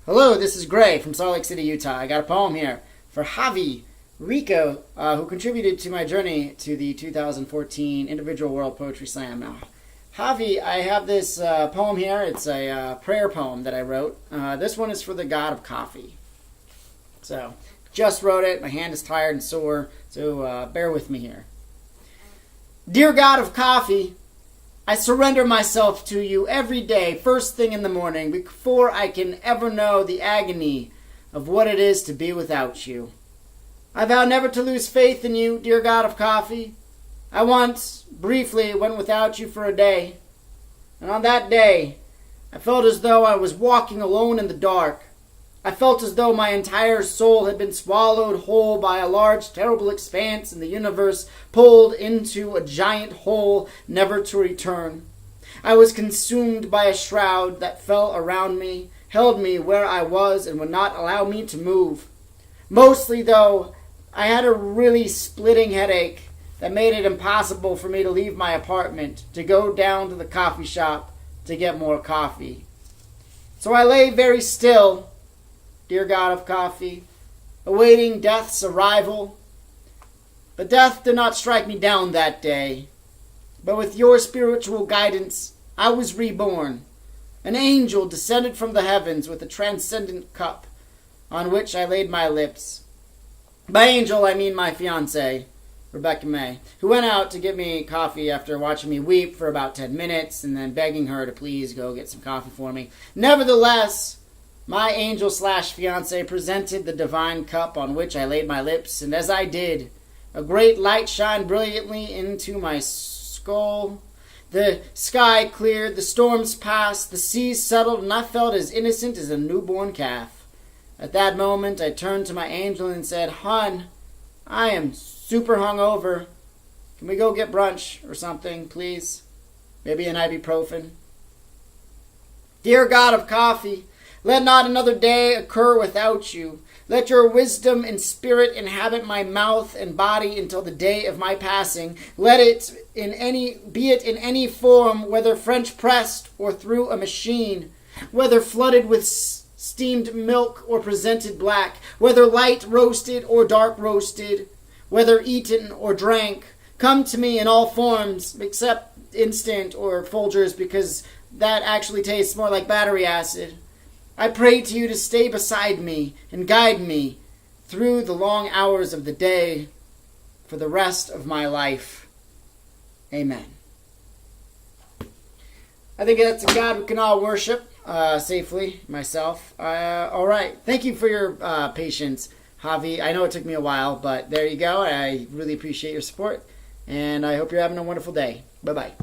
Hello, this is Gray from Salt Lake City, Utah. I got a poem here for Javi, Rico, who contributed to my journey to the 2014 Individual World Poetry Slam. Now, Javi, I have this poem here. It's a prayer poem that I wrote. This one is for the God of Coffee. So, just wrote it. My hand is tired and sore, so bear with me here. Dear God of Coffee, I surrender myself to you every day, first thing in the morning, before I can ever know the agony of what it is to be without you. I vow never to lose faith in you, dear God of Coffee. I once, briefly, went without you for a day, and on that day, I felt as though I was walking alone in the dark. I felt as though my entire soul had been swallowed whole by a large, terrible expanse in the universe, pulled into a giant hole, never to return. I was consumed by a shroud that fell around me, held me where I was, and would not allow me to move. Mostly, though, I had a really splitting headache that made it impossible for me to leave my apartment, to go down to the coffee shop to get more coffee. So I lay very still, dear God of Coffee, awaiting death's arrival. But death did not strike me down that day. But with your spiritual guidance, I was reborn. An angel descended from the heavens with a transcendent cup on which I laid my lips. By angel, I mean my fiancée, Rebecca May, who went out to get me coffee after watching me weep for about 10 minutes and then begging her to please go get some coffee for me. Nevertheless, my angel/fiancé presented the divine cup on which I laid my lips, and as I did, a great light shined brilliantly into my skull. The sky cleared, the storms passed, the seas settled, and I felt as innocent as a newborn calf. At that moment, I turned to my angel and said, "Hon, I am super hungover. Can we go get brunch or something, please? Maybe an ibuprofen?" Dear God of Coffee, let not another day occur without you. Let your wisdom and spirit inhabit my mouth and body until the day of my passing. Let it be it in any form, whether French pressed or through a machine, whether flooded with steamed milk or presented black, whether light roasted or dark roasted, whether eaten or drank. Come to me in all forms, except instant or Folgers, because that actually tastes more like battery acid. I pray to you to stay beside me and guide me through the long hours of the day for the rest of my life. Amen. I think that's a God we can all worship safely, myself. All right. Thank you for your patience, Javi. I know it took me a while, but there you go. I really appreciate your support, and I hope you're having a wonderful day. Bye-bye.